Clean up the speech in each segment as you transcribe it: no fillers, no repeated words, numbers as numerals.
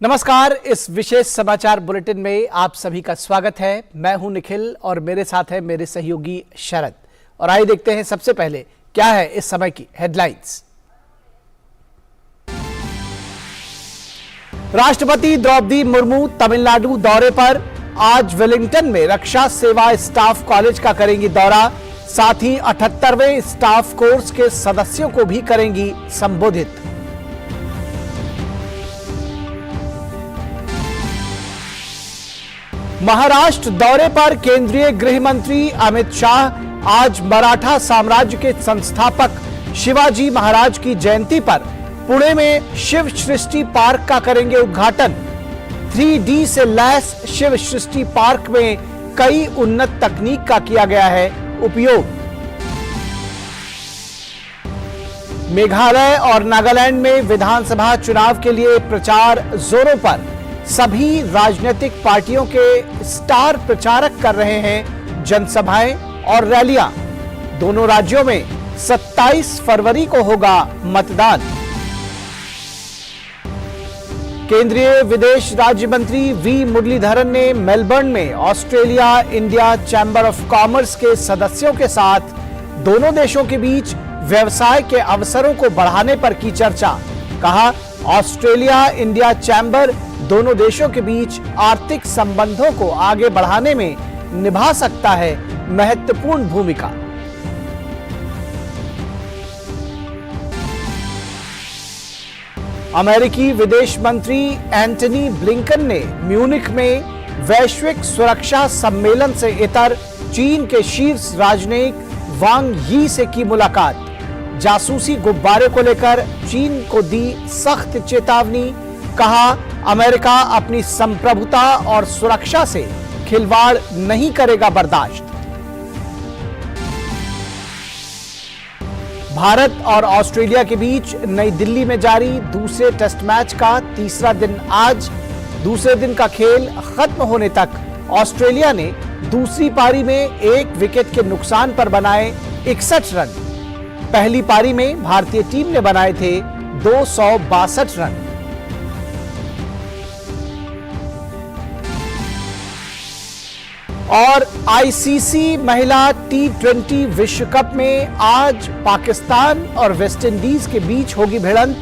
नमस्कार। इस विशेष समाचार बुलेटिन में आप सभी का स्वागत है। मैं हूं निखिल और मेरे साथ है मेरे सहयोगी शरद। और आइए देखते हैं सबसे पहले क्या है इस समय की हेडलाइंस। राष्ट्रपति द्रौपदी मुर्मू तमिलनाडु दौरे पर। आज वेलिंगटन में रक्षा सेवा स्टाफ कॉलेज का करेंगी दौरा। साथ ही 78वें स्टाफ कोर्स के सदस्यों को भी करेंगी संबोधित। महाराष्ट्र दौरे पर केंद्रीय गृह मंत्री अमित शाह। आज मराठा साम्राज्य के संस्थापक शिवाजी महाराज की जयंती पर पुणे में शिव सृष्टि पार्क का करेंगे उद्घाटन। 3D से लैस शिव सृष्टि पार्क में कई उन्नत तकनीक का किया गया है उपयोग। मेघालय और नागालैंड में विधानसभा चुनाव के लिए प्रचार जोरों पर। सभी राजनीतिक पार्टियों के स्टार प्रचारक कर रहे हैं जनसभाएं और रैलियां। दोनों राज्यों में 27 फरवरी को होगा मतदान। केंद्रीय विदेश राज्य मंत्री वी मुरलीधरन ने मेलबर्न में Australia India chamber of commerce के सदस्यों के साथ दोनों देशों के बीच व्यवसाय के अवसरों को बढ़ाने पर की चर्चा। कहा, ऑस्ट्रेलिया इंडिया चैंबर दोनों देशों के बीच आर्थिक संबंधों को आगे बढ़ाने में निभा सकता है महत्वपूर्ण भूमिका। अमेरिकी विदेश मंत्री एंटनी ब्लिंकन ने म्यूनिख में वैश्विक सुरक्षा सम्मेलन से इतर चीन के शीर्ष राजनयिक वांग यी से की मुलाकात। जासूसी गुब्बारे को लेकर चीन को दी सख्त चेतावनी। कहा, अमेरिका अपनी संप्रभुता और सुरक्षा से खिलवाड़ नहीं करेगा बर्दाश्त। भारत और ऑस्ट्रेलिया के बीच नई दिल्ली में जारी दूसरे टेस्ट मैच का तीसरा दिन आज। दूसरे दिन का खेल खत्म होने तक ऑस्ट्रेलिया ने दूसरी पारी में 1 विकेट के नुकसान पर बनाए 61 रन। पहली पारी में भारतीय टीम ने बनाए थे 262 रन। और आईसीसी महिला T20 विश्व कप में आज पाकिस्तान और वेस्टइंडीज के बीच होगी भिड़ंत।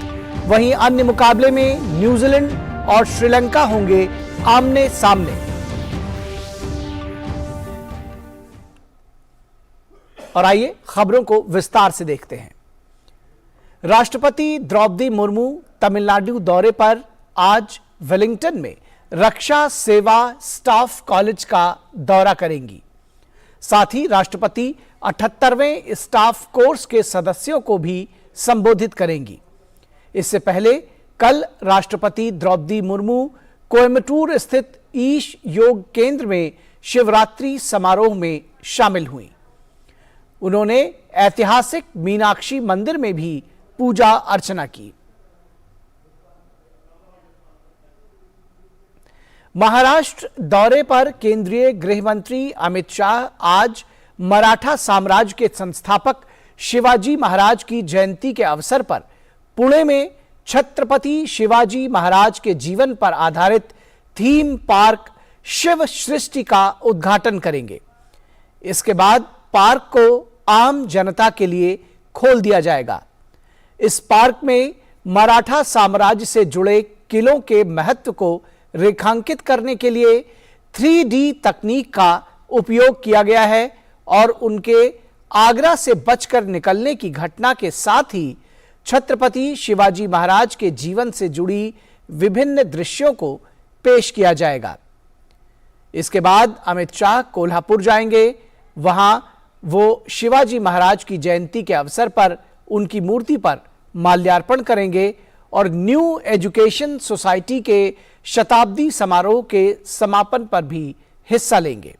वहीं अन्य मुकाबले में न्यूजीलैंड और श्रीलंका होंगे आमने सामने। और आइए खबरों को विस्तार से देखते हैं। राष्ट्रपति द्रौपदी मुर्मू तमिलनाडु दौरे पर आज वेलिंगटन में रक्षा सेवा स्टाफ कॉलेज का दौरा करेंगी। साथ ही राष्ट्रपति 78वें स्टाफ कोर्स के सदस्यों को भी संबोधित करेंगी। इससे पहले कल राष्ट्रपति द्रौपदी मुर्मू कोयम्बटूर स्थित ईश योग केंद्र में शिवरात्रि समारोह में शामिल हुई। उन्होंने ऐतिहासिक मीनाक्षी मंदिर में भी पूजा अर्चना की। महाराष्ट्र दौरे पर केंद्रीय गृह मंत्री अमित शाह आज मराठा साम्राज्य के संस्थापक शिवाजी महाराज की जयंती के अवसर पर पुणे में छत्रपति शिवाजी महाराज के जीवन पर आधारित थीम पार्क शिव सृष्टि का उद्घाटन करेंगे। इसके बाद पार्क को आम जनता के लिए खोल दिया जाएगा। इस पार्क में मराठा साम्राज्य से जुड़े किलों के महत्व को रेखांकित करने के लिए 3D तकनीक का उपयोग किया गया है और उनके आगरा से बचकर निकलने की घटना के साथ ही छत्रपति शिवाजी महाराज के जीवन से जुड़ी विभिन्न दृश्यों को पेश किया जाएगा। इसके बाद अमित शाह कोल्हापुर जाएंगे। वहां वो शिवाजी महाराज की जयंती के अवसर पर उनकी मूर्ति पर माल्यार्पण करेंगे और न्यू एजुकेशन सोसाइटी के शताब्दी समारोह के समापन पर भी हिस्सा लेंगे।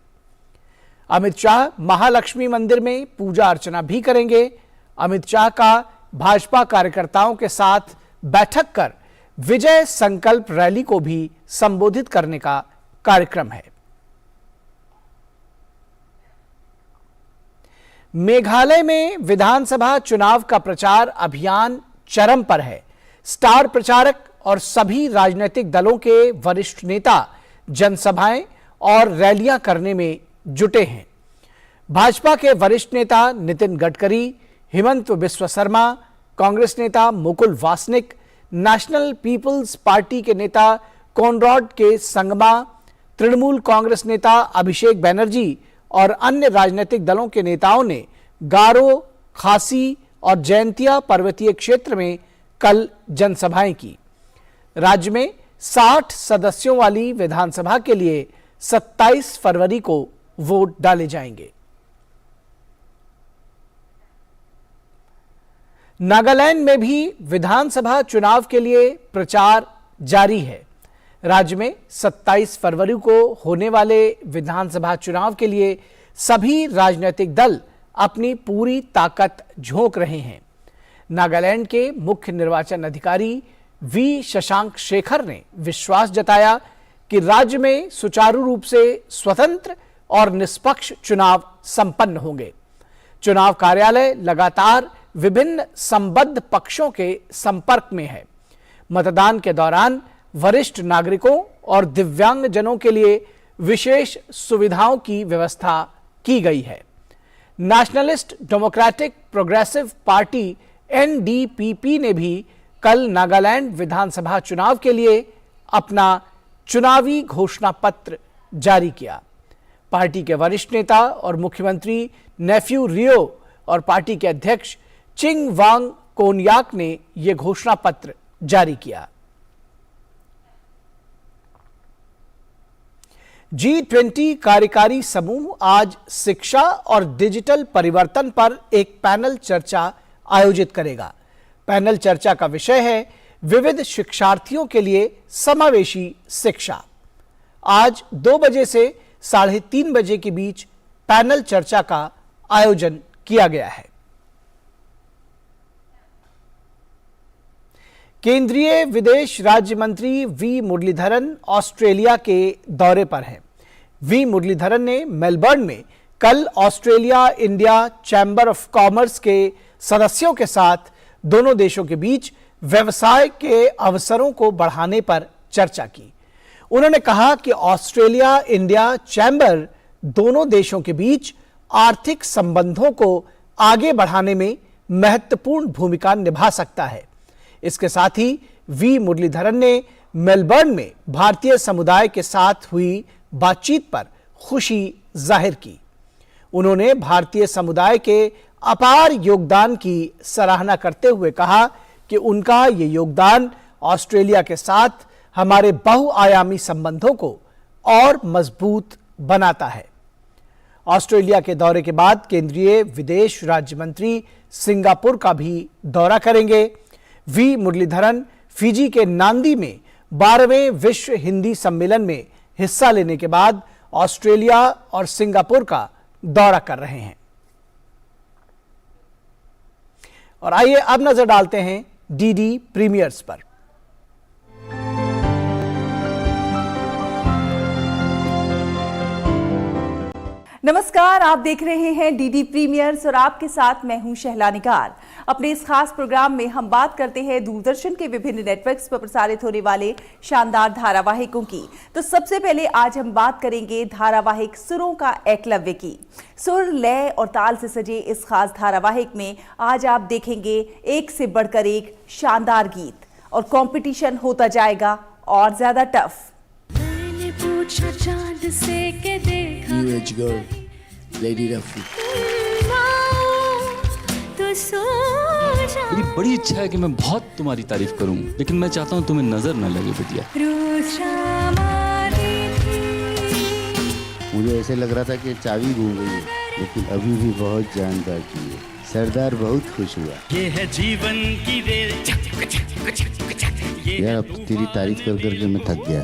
अमित शाह महालक्ष्मी मंदिर में पूजा अर्चना भी करेंगे। अमित शाह का भाजपा कार्यकर्ताओं के साथ बैठक कर विजय संकल्प रैली को भी संबोधित करने का कार्यक्रम है। मेघालय में विधानसभा चुनाव का प्रचार अभियान चरम पर है। स्टार प्रचारक और सभी राजनीतिक दलों के वरिष्ठ नेता जनसभाएं और रैलियां करने में जुटे हैं। भाजपा के वरिष्ठ नेता नितिन गडकरी, हिमंत बिस्वा शर्मा, कांग्रेस नेता मुकुल वासनिक, नेशनल पीपल्स पार्टी के नेता कॉनराड के संगमा, तृणमूल कांग्रेस नेता अभिषेक बनर्जी और अन्य राजनीतिक दलों के नेताओं ने गारो, खासी और जैंतिया पर्वतीय क्षेत्र में कल जनसभाएं की। राज्य में 60 सदस्यों वाली विधानसभा के लिए 27 फरवरी को वोट डाले जाएंगे। नागालैंड में भी विधानसभा चुनाव के लिए प्रचार जारी है। राज्य में 27 फरवरी को होने वाले विधानसभा चुनाव के लिए सभी राजनीतिक दल अपनी पूरी ताकत झोंक रहे हैं। नागालैंड के मुख्य निर्वाचन अधिकारी वी शशांक शेखर ने विश्वास जताया कि राज्य में सुचारू रूप से स्वतंत्र और निष्पक्ष चुनाव संपन्न होंगे। चुनाव कार्यालय लगातार विभिन्न संबद्ध पक्षों के संपर्क में है। मतदान के दौरान वरिष्ठ नागरिकों और दिव्यांगजनों के लिए विशेष सुविधाओं की व्यवस्था की गई है। Nationalist democratic progressive party NDPP ने भी कल नागालैंड विधानसभा चुनाव के लिए अपना चुनावी घोषणा पत्र जारी किया। पार्टी के वरिष्ठ नेता और मुख्यमंत्री नेफ्यू रियो और पार्टी के अध्यक्ष चिंग वांग कोनयाक ने यह घोषणा पत्र जारी किया। G20 कार्यकारी समूह आज शिक्षा और डिजिटल परिवर्तन पर एक पैनल चर्चा आयोजित करेगा। पैनल चर्चा का विषय है विविध शिक्षार्थियों के लिए समावेशी शिक्षा। आज 2 बजे से 3:30 बजे के बीच पैनल चर्चा का आयोजन किया गया है। केंद्रीय विदेश राज्य मंत्री वी मुरलीधरन ऑस्ट्रेलिया के दौरे पर हैं। वी मुरलीधरन ने मेलबर्न में कल Australia India chamber of commerce के सदस्यों के साथ दोनों देशों के बीच व्यवसाय के अवसरों को बढ़ाने पर चर्चा की। उन्होंने कहा कि ऑस्ट्रेलिया इंडिया चैम्बर दोनों देशों के बीच आर्थिक संबंधों को आगे बढ़ाने में महत्वपूर्ण भूमिका निभा सकता है। इसके साथ ही वी मुरलीधरन ने मेलबर्न में भारतीय समुदाय के साथ हुई बातचीत पर खुशी जाहिर की। उन्होंने भारतीय समुदाय के अपार योगदान की सराहना करते हुए कहा कि उनका ये योगदान ऑस्ट्रेलिया के साथ हमारे बहुआयामी संबंधों को और मजबूत बनाता है। ऑस्ट्रेलिया के दौरे के बाद केंद्रीय विदेश राज्य मंत्री सिंगापुर का भी दौरा करेंगे। वी मुरलीधरन फिजी के नांदी में 12वें विश्व हिंदी सम्मेलन में हिस्सा लेने के बाद ऑस्ट्रेलिया और सिंगापुर का दौरा कर रहे हैं। और आइए अब नजर डालते हैं डीडी प्रीमियर्स पर। नमस्कार, आप देख रहे हैं डीडी प्रीमियर्स और आपके साथ मैं हूं शहला निगार। अपने इस खास प्रोग्राम में हम बात करते हैं दूरदर्शन के विभिन्न नेटवर्क्स पर प्रसारित होने वाले शानदार धारावाहिकों की। तो सबसे पहले आज हम बात करेंगे धारावाहिक सुरों का एकलव्य की। सुर, लय और ताल से सजे इस खास धारावाहिक में आज आप देखेंगे एक से बढ़कर एक शानदार गीत और कंपटीशन होता जाएगा और ज्यादा टफ। मैंने पूछा चांद से के देखा New age girl, Lady Rafi. तो सो जा मेरी बड़ी इच्छा है कि मैं बहुत तुम्हारी तारीफ करूं, लेकिन मैं चाहता हूं तुम्हें नजर न लगे बिटिया। मुझे ऐसे लग रहा था कि चाबी घूम गई है, लेकिन अभी भी बहुत जान बाकी है। सरदार बहुत खुश हुआ। ये है जीवन की रेल। यार अब तेरी तारीफ कर करके मैं थक गया।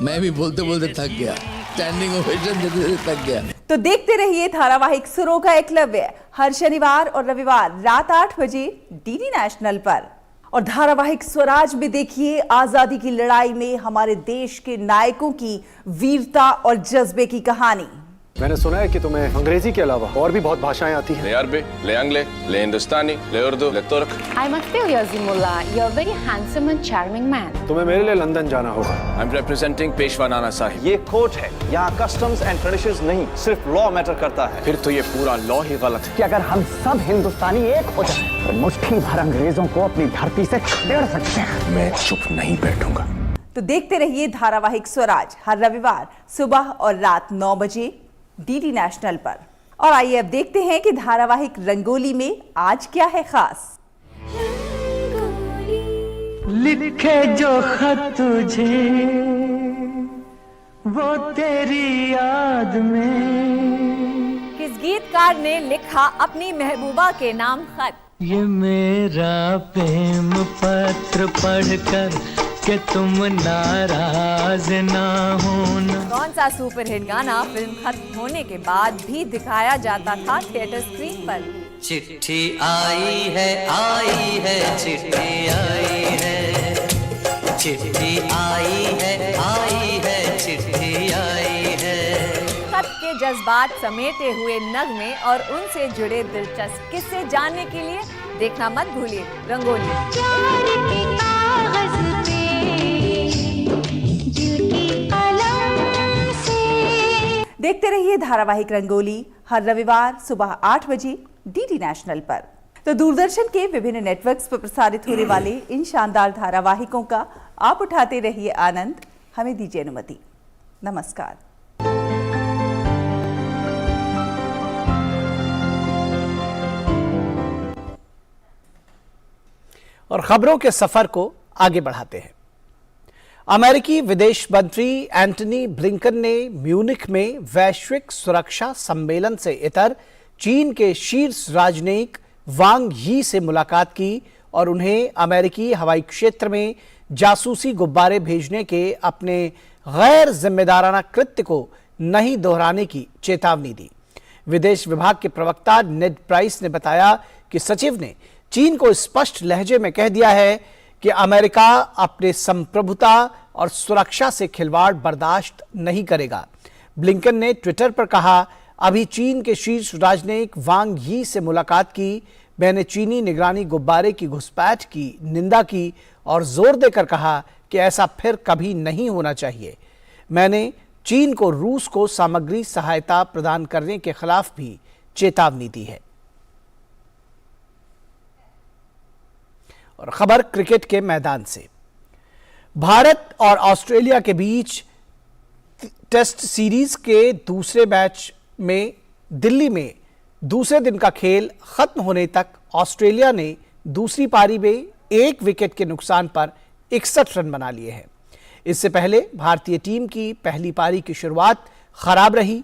मैं भी बोलते बोलते थक गया, स्टैंडिंग ओवेशन देते देते थक गया। तो देखते रहिए धारावाहिक सुरों का एकलव्य हर शनिवार और रविवार रात 8 बजे डीडी नेशनल पर। और धारावाहिक स्वराज में देखिए आजादी की लड़ाई में हमारे देश के नायकों की वीरता और जज्बे की कहानी। मैंने सुना है कि तुम्हें अंग्रेजी के अलावा और भी बहुत भाषाएं आती हैं। ले अरबी, ले अंग्ले, ले हिंदुस्तानी, ले उर्दू, ले तुर्क। I must tell you, Azimullah, you're a very handsome and charming man. तुम्हें मेरे लिए लंदन जाना होगा। I'm representing Peshwa Nana Sahib. ये कोर्ट है, यहाँ कस्टम्स एंड ट्रेडिशंस नहीं, सिर्फ लॉ मैटर करता है। फिर तो ये पूरा लॉ ही गलत है। कि अगर हम सब हिंदुस्तानी एक हो जाएं, तो मुट्ठी भर अंग्रेजों को अपनी धरती से खदेड़ सकते हैं। मैं चुप नहीं बैठूंगा। तो देखते रहिए धारावाहिक स्वराज हर रविवार सुबह और रात 9 बजे डीडी नेशनल पर। और आइए अब देखते हैं कि धारावाहिक रंगोली में आज क्या है खास। लिखे जो खत तुझे वो तेरी याद में। किस गीतकार ने लिखा अपनी महबूबा के नाम खत? ये मेरा प्रेम पत्र पढ़कर कि तुम नाराज ना होना। कौन सा सुपरहिट गाना फिल्म खत्म होने के बाद भी दिखाया जाता था थिएटर स्क्रीन पर? चिट्ठी आई है चिट्ठी आई है, चिट्ठी आई है चिट्ठी आई है। खत के जज्बात समेटे हुए नगमे और उनसे जुड़े दिलचस्प किस्से जानने के लिए देखना मत भूलिए रंगोली। देखते रहिए धारावाहिक रंगोली हर रविवार सुबह 8 बजे डीडी नेशनल पर। तो दूरदर्शन के विभिन्न नेटवर्क्स पर प्रसारित होने वाले इन शानदार धारावाहिकों का आप उठाते रहिए आनंद। हमें दीजिए अनुमति। नमस्कार। और खबरों के सफर को आगे बढ़ाते हैं। अमेरिकी विदेश मंत्री एंटनी ब्लिंकन ने म्यूनिख में वैश्विक सुरक्षा सम्मेलन से इतर चीन के शीर्ष राजनयिक वांग यी से मुलाकात की और उन्हें अमेरिकी हवाई क्षेत्र में जासूसी गुब्बारे भेजने के अपने गैर जिम्मेदाराना कृत्य को नहीं दोहराने की चेतावनी दी। विदेश विभाग के प्रवक्ता नेड प्राइस ने बताया कि सचिव ने चीन को स्पष्ट लहजे में कह दिया है कि अमेरिका अपने संप्रभुता और सुरक्षा से खिलवाड़ बर्दाश्त नहीं करेगा। ब्लिंकन ने ट्विटर पर कहा, अभी चीन के शीर्ष राजनयिक वांग यी से मुलाकात की। मैंने चीनी निगरानी गुब्बारे की घुसपैठ की निंदा की और जोर देकर कहा कि ऐसा फिर कभी नहीं होना चाहिए। मैंने चीन को रूस को सामग्री सहायता प्रदान करने के खिलाफ भी चेतावनी दी है। और खबर क्रिकेट के मैदान से। भारत और ऑस्ट्रेलिया के बीच टेस्ट सीरीज के दूसरे मैच में दिल्ली में दूसरे दिन का खेल खत्म होने तक ऑस्ट्रेलिया ने दूसरी पारी में 1 विकेट के नुकसान पर 61 रन बना लिए हैं। इससे पहले भारतीय टीम की पहली पारी की शुरुआत खराब रही।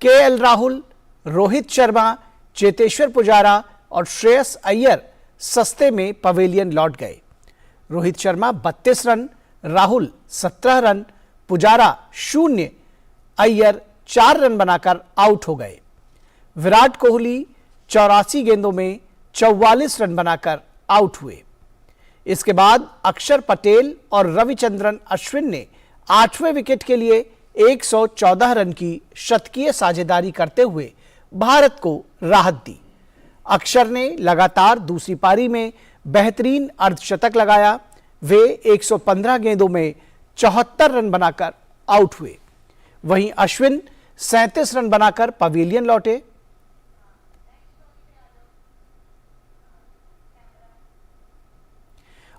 केएल राहुल, रोहित शर्मा, चेतेश्वर पुजारा और श्रेयस अय्यर सस्ते में पवेलियन लौट गए। Rohit Sharma 32 run, Rahul 17 run, Pujara 0, Iyer 4 run बनाकर आउट हो गए। विराट कोहली 84 गेंदों में 44 रन बनाकर आउट हुए। इसके बाद अक्षर पटेल और रविचंद्रन अश्विन ने 8वें विकेट के लिए 114 रन की शतकीय साझेदारी करते हुए भारत को राहत दी। अक्षर ने लगातार दूसरी पारी में बेहतरीन अर्धशतक लगाया। वे 115 गेंदों में 74 रन बनाकर आउट हुए। वहीं अश्विन 37 रन बनाकर पवेलियन लौटे।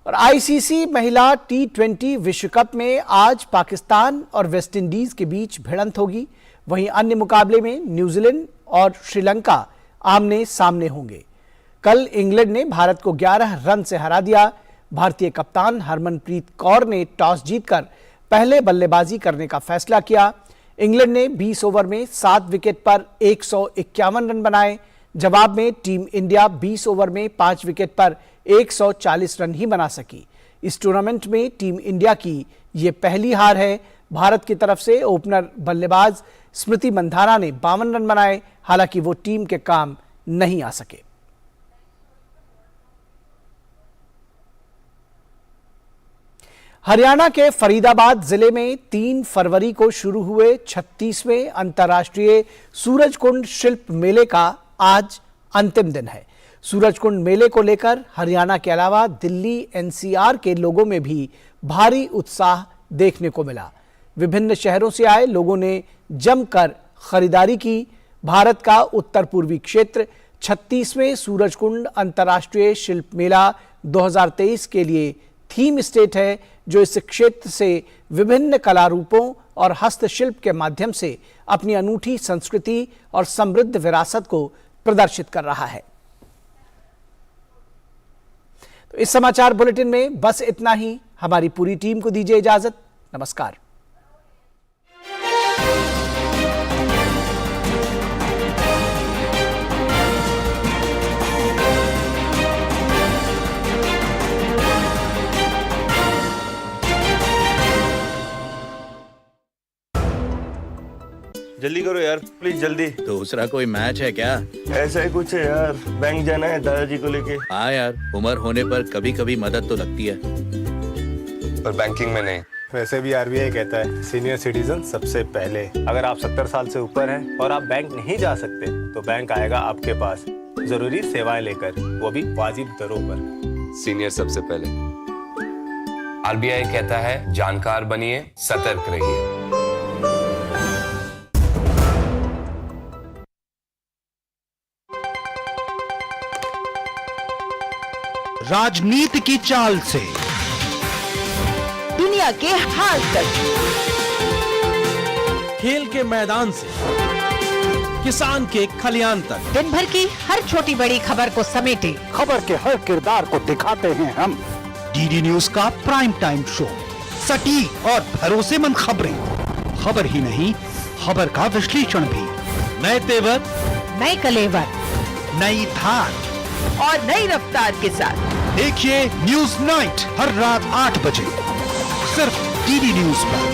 और आईसीसी महिला T20 विश्व कप में आज पाकिस्तान और वेस्टइंडीज के बीच भिड़ंत होगी। वहीं अन्य मुकाबले में न्यूजीलैंड और श्रीलंका आमने सामने होंगे। कल इंग्लैंड ने भारत को 11 रन से हरा दिया। भारतीय कप्तान हरमनप्रीत कौर ने टॉस जीतकर पहले बल्लेबाजी करने का फैसला किया। इंग्लैंड ने 20 ओवर में 7 विकेट पर 151 रन बनाए। जवाब में टीम इंडिया 20 ओवर में 5 विकेट पर 140 रन ही बना सकी। इस टूर्नामेंट में टीम इंडिया की ये पहली हार है। भारत की तरफ से ओपनर बल्लेबाज स्मृति मंधाना ने 52 रन बनाए। हालांकि वो टीम के काम नहीं आ सके। हरियाणा के फरीदाबाद जिले में 3 फरवरी को शुरू हुए 36वें अंतर्राष्ट्रीय सूरजकुंड शिल्प मेले का आज अंतिम दिन है। सूरजकुंड मेले को लेकर हरियाणा के अलावा दिल्ली एनसीआर के लोगों में भी भारी उत्साह देखने को मिला। विभिन्न शहरों से आए लोगों ने जमकर खरीदारी की। भारत का उत्तर पूर्वी क्षेत्र 36वें सूरजकुंड अंतर्राष्ट्रीय शिल्प मेला 2023 के लिए थीम स्टेट है, जो इस क्षेत्र से विभिन्न कला रूपों और हस्तशिल्प के माध्यम से अपनी अनूठी संस्कृति और समृद्ध विरासत को प्रदर्शित कर रहा है। तो इस समाचार बुलेटिन में बस इतना ही। हमारी पूरी टीम को दीजिए इजाजत। नमस्कार। जल्दी करो यार, प्लीज जल्दी। दूसरा कोई मैच है क्या? ऐसा ही कुछ है यार, बैंक जाना है दादाजी को लेके। हाँ यार, उम्र होने पर कभी कभी मदद तो लगती है, पर बैंकिंग में नहीं। वैसे भी आरबीआई कहता है सीनियर सिटीजन सबसे पहले। अगर आप 70 साल से ऊपर हैं और आप बैंक नहीं जा सकते तो बैंक आएगा आपके पास जरूरी सेवाएं लेकर, वो भी वाजिब दरों पर। सीनियर सबसे पहले। आरबीआई कहता है जानकार बनिए, सतर्क रहिए। राजनीति की चाल से दुनिया के हाल तक, खेल के मैदान से किसान के खलियान तक, दिन भर की हर छोटी बड़ी खबर को समेटे खबर के हर किरदार को दिखाते हैं हम। डीडी न्यूज का प्राइम टाइम शो, सटीक और भरोसेमंद खबरें, खबर ही नहीं खबर का विश्लेषण भी, नए तेवर, नए कलेवर, नई धार और नई रफ्तार के साथ देखिए न्यूज नाइट हर रात 8 बजे सिर्फ डीडी न्यूज पर।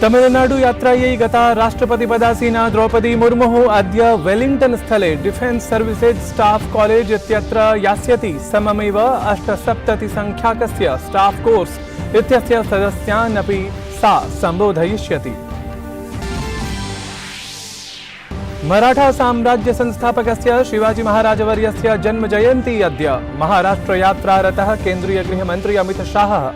तमिलनाडु यात्रायै गता राष्ट्रपतिपदासीना द्रौपदी मुर्मुः अद्य वेलिंगटन स्थले डिफेन्स सर्विसेज स्टाफ कॉलेज इत्यत्र यास्यति। सममेव 78 संख्याकस्य स्टाफ कोर्स इत्यस्य सदस्यान् अपि सा संबोधयिष्यति। मराठा साम्राज्य संस्थापकस्य शिवाजी महाराजवर्यस्य जन्म जयन्ती अद्य। महाराष्ट्र यात्रारतः केन्द्रीय गृहमन्त्री अमित शाहः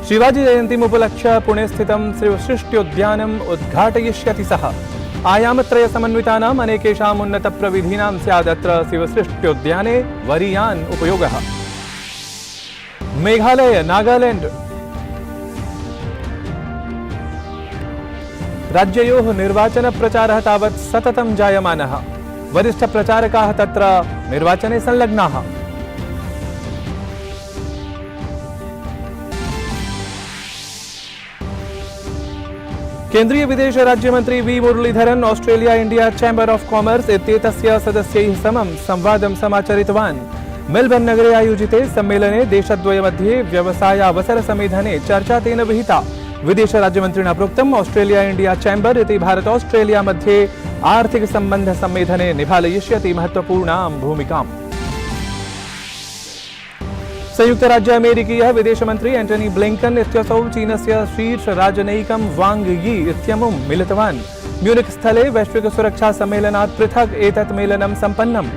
शिवाजी जयन्तीमुपलक्ष्य पुणे स्थितं श्रीवशिष्ठोद्यानम् उद्घाटयिष्यति। सः आयामत्रय समन्वितानाम् अनेकेषाम् उन्नतप्रविधीनां स्यादत्र शिवसृष्ट्योद्याने वरीयान् उपयोगः। मेघालय नागालैंड राज्ययोः निर्वाचनप्रचारः तावत् सततं जायमानः। वरिष्ठप्रचारकाः तत्र निर्वाचने संलग्नाः। केन्द्रीय विदेश राज्य मंत्री V Muraleedharan Australia India chamber of commerce इत्येतस्य सदस्यैः समं संवादं समाचरितवान्। मेलबर्न नगरे आयोजिते सम्मेलने देशद्वयमध्ये व्यवसायावसरसमेधने चर्चा तेन विहिता। विदेश राज्यमन्त्रिणा प्रोक्तम् ऑस्ट्रेलिया इंडिया चैम्बर इति भारत ऑस्ट्रेलिया मध्ये आर्थिक सम्बन्ध सम्मेधने निभालयिष्यति महत्वपूर्णां भूमिकाम्। संयुक्त राज्य अमेरिकीयः विदेशमन्त्री एंटनी ब्लिंकन इत्यसौ चीनस्य शीर्ष राजनयिकं वांग यी इत्यमुं मिलितवान्। म्यूनिख स्थले वैश्विक सुरक्षा सम्मेलनात् पृथक् एतत् मेलनं सम्पन्नम्।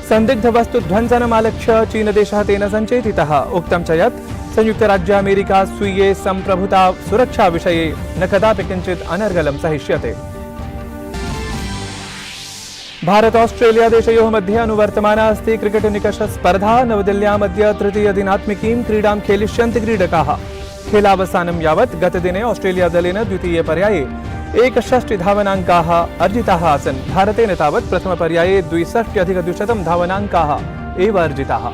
संदिग्ध वस्तु ध्वंसनमालक्ष्य चीनदेशः तेन सञ्चेतितः। उक्तं च यत् संयुक्त राज्य अमेरिका स्वीये सम्प्रभुता सुरक्षा विषये न कदापि किञ्चित् अनर्गलं सहिष्यते। भारत ऑस्ट्रेलिया देशयोः मध्ये अनुवर्तमाना अस्ति क्रिकेट निकष स्पर्धा। नवदिल्ल्यामद्य तृतीय दिनात्मिकीं क्रीडां खेलिष्यन्ति क्रीडकाः। खेलावसानं यावत् गतदिने ऑस्ट्रेलिया दलेन द्वितीये पर्याये 61 धावनाङ्काः अर्जिताः आसन्। भारतेन तावत् प्रथमपर्याये 62+200 धावनाङ्काः एव अर्जिताः।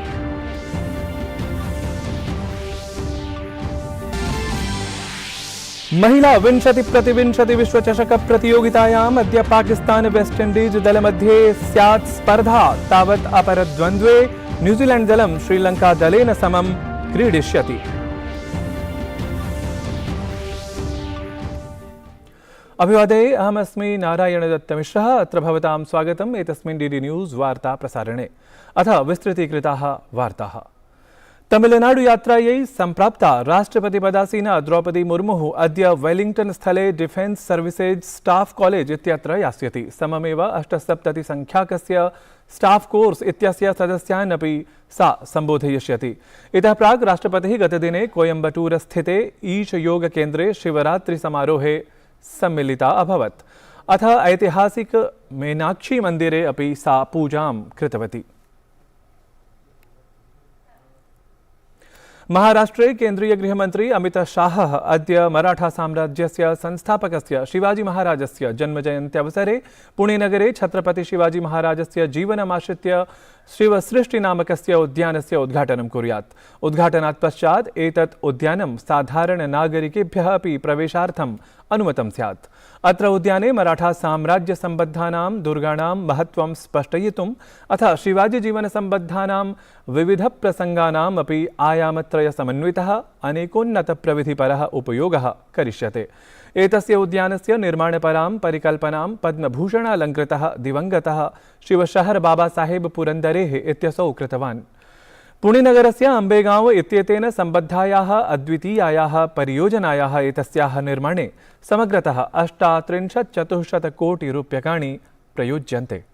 महिला 20-प्रतिविंशति विश्वचषक प्रतियोगितायाम् अद्य पाकिस्तान वेस्ट इंडीज दलमध्ये स्यात् स्पर्धा। तावत् अपरद्वन्द्वे न्यूजीलैंड दलं श्रीलंका दलेन समं क्रीडिष्यति। अभिवादये, अहमस्मि नारायणदत्तमिश्रः। अत्र भवतां स्वागतम् एतस्मिन् डीडी न्यूज़ वार्ता प्रसारणे। अथ विस्तृतीकृताः वार्ताः। तमिलनाडु यात्रायै सम्प्राप्ता राष्ट्रपतिपदासीना द्रौपदी मुर्मुः अद्य वेलिंगटन स्थले डिफेन्स सर्विसेज स्टाफ कॉलेज इत्यत्र यास्यति। सममेव 78 संख्याकस्य स्टाफ कोर्स इत्यस्य सदस्यान् अपि सा सम्बोधयिष्यति। इतः प्राक् राष्ट्रपतिः गतदिने कोयम्बटूर स्थिते ईश योग केन्द्रे शिवरात्रि समारोहे सम्मिलिता अभवत्। अथ ऐतिहासिक मीनाक्षी मन्दिरे अपि सा पूजां कृतवती। महाराष्ट्रे केन्द्रीय गृहमन्त्री अमित शाहः अद्य मराठा साम्राज्यस्य संस्थापकस्य शिवाजी महाराजस्य जन्मजयन्त्यवसरे पुणेनगरे छत्रपति शिवाजी महाराजस्य जीवनमाश्रित्य शिवसृष्टिनामकस्य उद्यानस्य उद्घाटनं कुर्यात्। उद्घाटनात् पश्चात् एतत् उद्यानं साधारणनागरिकेभ्यः अपि प्रवेशार्थम् अनुमतं स्यात्। अत्र उद्याने मराठा साम्राज्य सम्बद्धानां दुर्गाणां महत्त्वं स्पष्टयितुम् अथ शिवाजी जीवन सम्बद्धानां विविध प्रसङ्गानाम् अपि आयामत्रय समन्वितः अनेकोन्नत प्रविधिपरः उपयोगः करिष्यते। एतस्य उद्यानस्य निर्माणपरां परिकल्पनां पद्मभूषणालङ्कृतः दिवङ्गतः शिवशहर बाबा साहेब पुरन्दरेः इत्यसौ कृतवान्। पुणेनगरस्य अम्बेगांव इत्येतेन सम्बद्धायाः अद्वितीयायाः परियोजनायाः एतस्याः निर्माणे समग्रतः 38 कोटि रूप्यकाणि प्रयुज्यन्ते।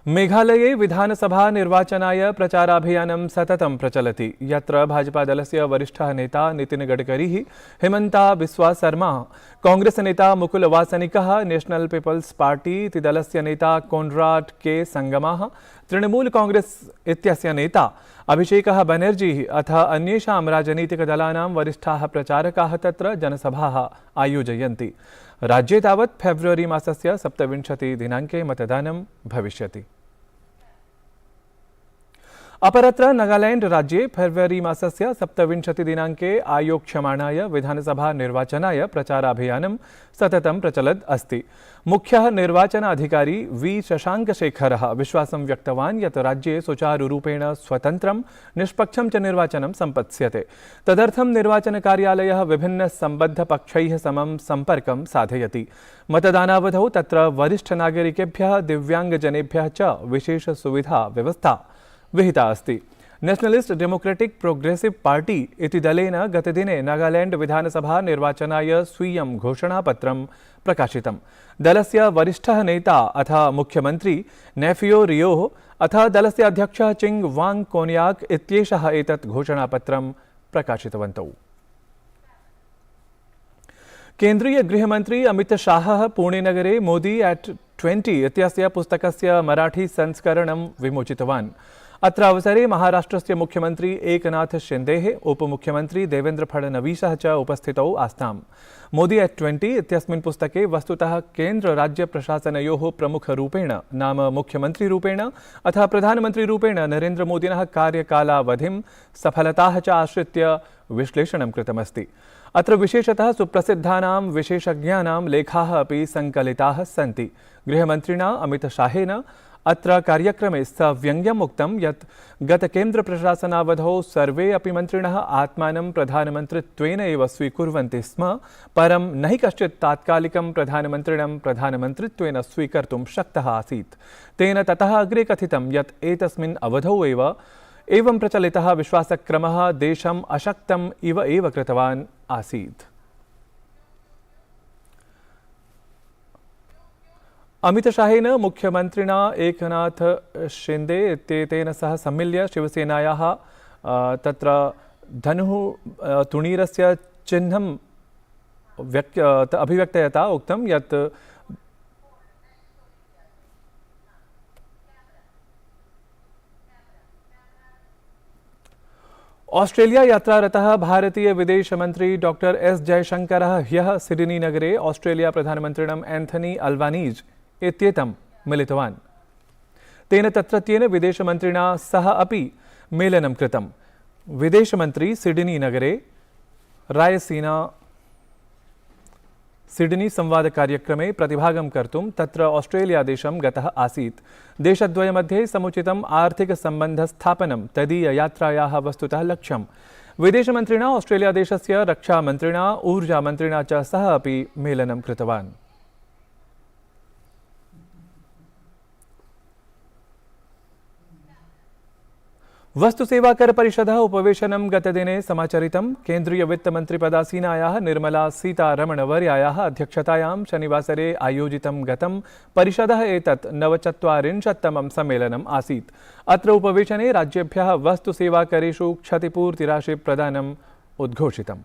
मेघालये विधानसभा निर्वाचनाय प्रचाराभियानं सततं प्रचलति। यत्र भाजपादलस्य वरिष्ठः नेता नितिन गडकरीः, हिमन्ता बिस्वा शर्मा, कांग्रेस नेता मुकुल वासनिकः, नेशनल पीपल्स पार्टी इति दलस्य नेता कोनराड के संगमाः, तृणमूल कांग्रेस इत्यस्य नेता अभिषेकः बनर्जी अथ अन्येषां राजनीतिकदलानां वरिष्ठाः प्रचारकाः तत्र जनसभाः आयोजयन्ति। राज्ये तावत् फेब्रुवरी मासस्य 27 दिनाङ्के मतदानं भविष्यति। अपरत्र नागालैंड राज्ये फेब्रुवरी मासस्य 27 दिनाङ्के आयोक्ष्यमाणाय विधानसभा निर्वाचनाय प्रचाराभियानं सततं प्रचलत् अस्ति। मुख्यः निर्वाचनाधिकारी वी शशाङ्कशेखरः विश्वासं व्यक्तवान् यत् राज्ये सुचारुरूपेण स्वतन्त्रं निष्पक्षं च निर्वाचनं सम्पत्स्यते। तदर्थं निर्वाचनकार्यालयः विभिन्नसम्बद्धपक्षैः समं सम्पर्कं साधयति। मतदानावधौ तत्र वरिष्ठनागरिकेभ्यः दिव्याङ्गजनेभ्यः च विशेषसुविधा व्यवस्था विहिता अस्ति। नेशनलिस्ट डेमोक्रेटिक प्रोग्रेसिव पार्टी इति दलेन गतदिने नागालैंड विधानसभा निर्वाचनाय स्वीयं घोषणापत्रं प्रकाशितम्। दलस्य वरिष्ठः नेता अथ मुख्यमंत्री नेफियो रियो अथ दलस्य अध्यक्षः चिंग वांग कोन्याक इत्येषः एतत् घोषणापत्रं प्रकाशितवन्तौ। केन्द्रीय गृहमंत्री अमित शाहः पुणेनगरे मोदी एट 20 इत्यस्य पुस्तकस्य मराठी संस्करणं विमोचितवान्। अत्र अवसरे महाराष्ट्रस्य मुख्यमंत्री एकनाथ शिंदेः, उपमुख्यमंत्री देवेन्द्र फडणवीसः च उपस्थितौ आस्ताम्। मोदी एट 20 इत्यस्मिन् पुस्तके वस्तुतः केन्द्र राज्य प्रशासनयोः प्रमुखरूपेण नाम मुख्यमंत्रीरूपेण अथ प्रधानमन्त्रीरूपेण नरेन्द्र मोदिनः कार्यकालावधिं सफलताः च आश्रित्य विश्लेषणं कृतमस्ति। अत्र विशेषतः सुप्रसिद्धानां विशेषज्ञानां लेखाः अपि संकलिताः सन्ति। गृहमन्त्रिणा अमित शाहेन अत्र कार्यक्रमे सव्यङ्ग्यम् उक्तं यत् गतकेन्द्रप्रशासनावधौ सर्वे अपि मन्त्रिणः आत्मानं प्रधानमन्त्रित्वेन एव स्वीकुर्वन्ति स्म, परं न हि कश्चित् तात्कालिकं प्रधानमन्त्रिणं प्रधानमन्त्रित्वेन स्वीकर्तुं शक्तः आसीत्। तेन ततः अग्रे कथितं यत् एतस्मिन् अवधौ एवं प्रचलितः विश्वासक्रमः देशम् अशक्तम् इव एव कृतवान् आसीत्। अमित शाहेन मुख्यमंत्रिणा एकनाथ शिंदे इत्येतेन सह सम्मिल्य शिवसेनायाः तत्र धनुः तुणीरस्य चिह्नं अभिव्यक्तयता उक्तं यत् ऑस्ट्रेलिया यात्रारतः भारतीय विदेश मंत्री डॉक्टर एस जयशंकरः ह्यः सिडनी नगरे ऑस्ट्रेलिया प्रधानमन्त्रिणं एंथनी अल्बानीज इत्येतं मिलितवान्। तेन तत्रत्येन विदेशमन्त्रिणा सह अपि मेलनं कृतम्। विदेश मंत्री सिडनी नगरे रायसीना सिडनी संवाद कार्यक्रमे प्रतिभागं कर्तुं तत्र ऑस्ट्रेलिया देशं गतः आसीत्। देशद्वयमध्ये समुचितम् आर्थिक सम्बन्धस्थापनं तदीय यात्रायाः वस्तुतः लक्ष्यम्। विदेशमन्त्रिणा ऑस्ट्रेलिया देशस्य रक्षामन्त्रिणा ऊर्जामन्त्रिणा च सह अपि मेलनं कृतवान्। वस्तुसेवाकर परिषदः उपवेशनं गतदिने समाचरितं। केन्द्रीय वित्तमन्त्रिपदासीनायाः निर्मला सीतारमणवर्यायाः अध्यक्षतायां शनिवासरे आयोजितं गतं परिषदः एतत् 49तमं सम्मेलनम् आसीत्। अत्र उपवेशने राज्येभ्यः वस्तुसेवाकरेषु क्षतिपूर्तिराशिप्रदानम् उद्घोषितम्।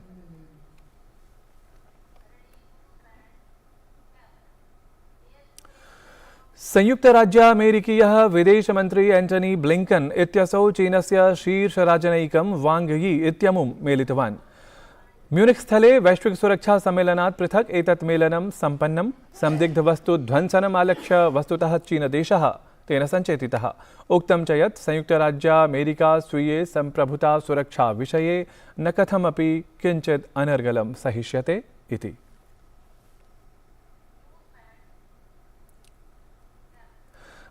संयुक्त राज्य अमेरिकीयः विदेशमन्त्री एंटनी ब्लिंकन इत्यसौ चीनस्य शीर्षराजनैकं वांग यी इत्यमुं मेलितवान्। म्यूनिख स्थले वैश्विक सुरक्षा सम्मेलनात् पृथक् एतत् मेलनं सम्पन्नम्। संदिग्धवस्तुध्वंसनम् आलक्ष्य वस्तुतः चीनदेशः तेन सञ्चेतितः। उक्तं च यत् संयुक्तराज्य अमेरिका स्वीये सम्प्रभुता सुरक्षा विषये न कथमपि किञ्चित् अनर्गलं सहिष्यते इति।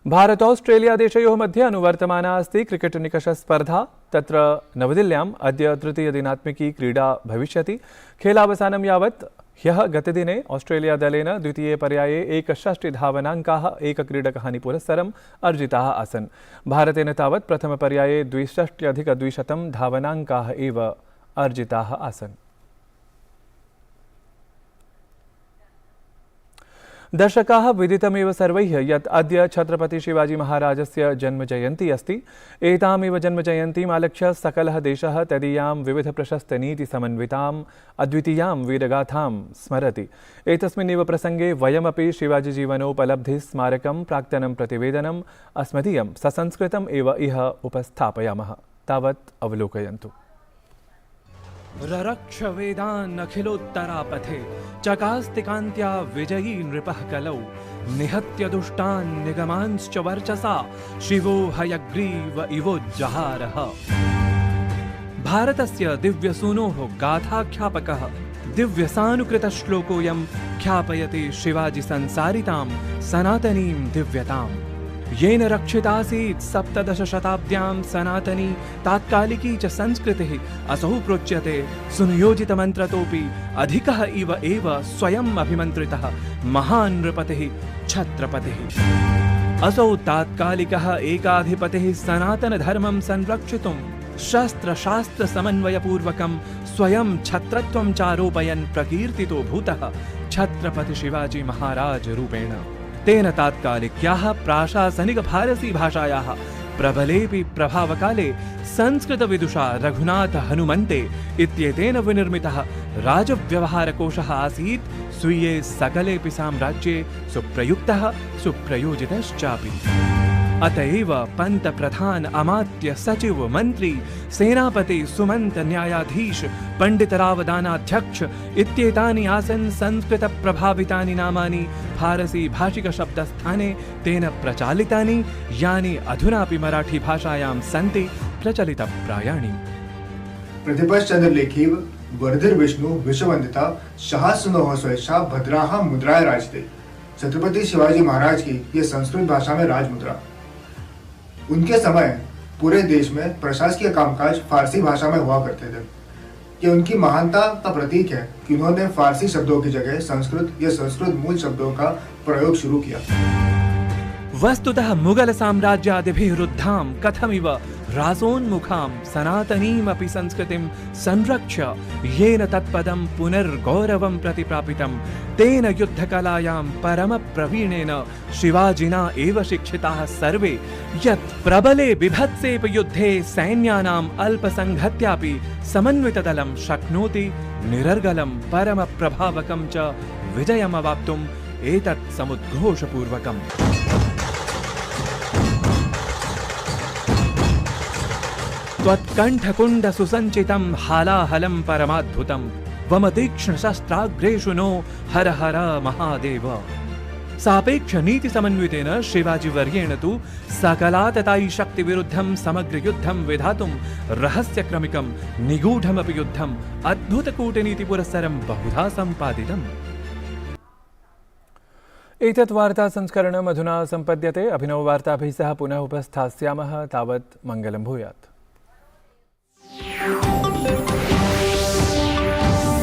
भारत ऑस्ट्रेलिया देशयोः मध्ये अनुवर्तमाना अस्ति क्रिकेट निकषस्पर्धा। तत्र नवदिल्ल्याम् अद्य तृतीयदिनात्मिकी क्रीडा भविष्यति। खेलावसानं यावत् ह्यः गतदिने ऑस्ट्रेलिया दलेन द्वितीये पर्याये 61 धावनाङ्काः एकक्रीडकहानिपुरस्सरम् अर्जिताः आसन्। भारतेन तावत् प्रथमपर्याये 62+200 धावनाङ्काः एव अर्जिताः आसन्। दर्शकाः विदितमेव सर्वैः यत् अद्य छत्रपति शिवाजी महाराजस्य जन्मजयन्ती अस्ति। एतामेव जन्मजयन्तीम् आलक्ष्य सकलः देशः तदीयां विविधप्रशस्तनीतिसमन्विताम् अद्वितीयां वीरगाथां स्मरति। एतस्मिन्नेव प्रसङ्गे वयमपि शिवाजीजीवनोपलब्धिस्मारकं प्राक्तनं प्रतिवेदनम् अस्मदीयं ससंस्कृतम् एव इह उपस्थापयामः। तावत् अवलोकयन्तु। ररक्ष वेदान् अखिलोत्तरापथे चकास्तिकान्त्या विजयी नृपः कलौ निहत्य दुष्टान् निगमांश्च वर्चसा शिवो हयग्रीव इवोज्जहारः। भारतस्य दिव्यसूनोः गाथाख्यापकः दिव्यसानुकृतश्लोकोऽयं ख्यापयति शिवाजी संसारितां सनातनीं दिव्यताम्। येन रक्षितासीत् 17 शताब्द्यां सनातनी तात्कालिकी च संस्कृतिः असौ प्रोच्यते सुनियोजितमन्त्रतोऽपि अधिकः इव एव स्वयम् अभिमन्त्रितः महान् नृपतिः छत्रपतिः। असौ तात्कालिकः एकाधिपतिः सनातनधर्मं संरक्षितुं शस्त्रशास्त्रसमन्वयपूर्वकं स्वयं छत्रत्वं चारोपयन् प्रकीर्तितो भूतः छत्रपति शिवाजी महाराज रूपेण। तेन तात्कालिक्याः प्राशासनिक फारसी भाषायाः प्रबलेऽपि प्रभावकाले संस्कृतविदुषा रघुनाथ हनुमन्ते इत्येतेन विनिर्मितः राजव्यवहारकोशः आसीत् स्वीये सकलेऽपि साम्राज्ये सुप्रयुक्तः सुप्रयोजितश्चापि। अतएव पंत प्रधान अमात्य सचिव मंत्री सेनापति सुमंत न्यायाधीश पंडित राव दानाध्यक्ष इत्येतानि आसन् संस्कृत प्रभावितानि नामानि फारसी भाषिक शब्दस्थाने तेन प्रचालितानि यानि अधुनापि मराठी भाषायां सन्ति प्रचलितप्रायाणि। प्रतिपक्ष चंद्रलेखीव वर्धिर विष्णु विश्ववंदिता शाहसुनो स्वेच्छा भद्राः मुद्राय राजते। छत्रपति शिवाजी महाराज की ये संस्कृत भाषा में राजमुद्रा। उनके समय पूरे देश में प्रशासकीय कामकाज फारसी भाषा में हुआ करते थे। ये उनकी महानता का प्रतीक है कि उन्होंने फारसी शब्दों की जगह संस्कृत या संस्कृत मूल शब्दों का प्रयोग शुरू किया। वस्तुतः मुगल साम्राज्यादिभिरुद्धां कथमिव रासोन्मुखां सनातनीमपि संस्कृतिं संरक्ष्य येन तत्पदं पुनर्गौरवं प्रतिप्रापितं तेन युद्धकलायां परमप्रवीणेन शिवाजिना एव शिक्षिताः सर्वे यत् प्रबले बिभत्सेऽपि युद्धे सैन्यानाम् अल्पसंहत्यापि समन्वितदलं शक्नोति निरर्गलं परमप्रभावकं च विजयमवाप्तुम् एतत् समुद्घोषपूर्वकम्। त्वत्कण्ठकुण्ड सुसञ्चितं हालाहलं परमाद्भुतं वम तीक्ष्ण शस्त्राग्रेषु नो हर हर महादेव। सापेक्ष नीति समन्वितेन शिवाजीवर्येण तु सकलाततायि शक्ति विरुद्धं समग्र युद्धं विधातुं रहस्यक्रमिकं निगूढमपि युद्धम् अद्भुतकूटनीति पुरस्सरं बहुधा सम्पादितम्। एतत् वार्ता संस्करणम् अधुना सम्पद्यते। अभिनववार्ताभिः सह पुनः उपस्थास्यामः। तावत् मङ्गलं भूयात्।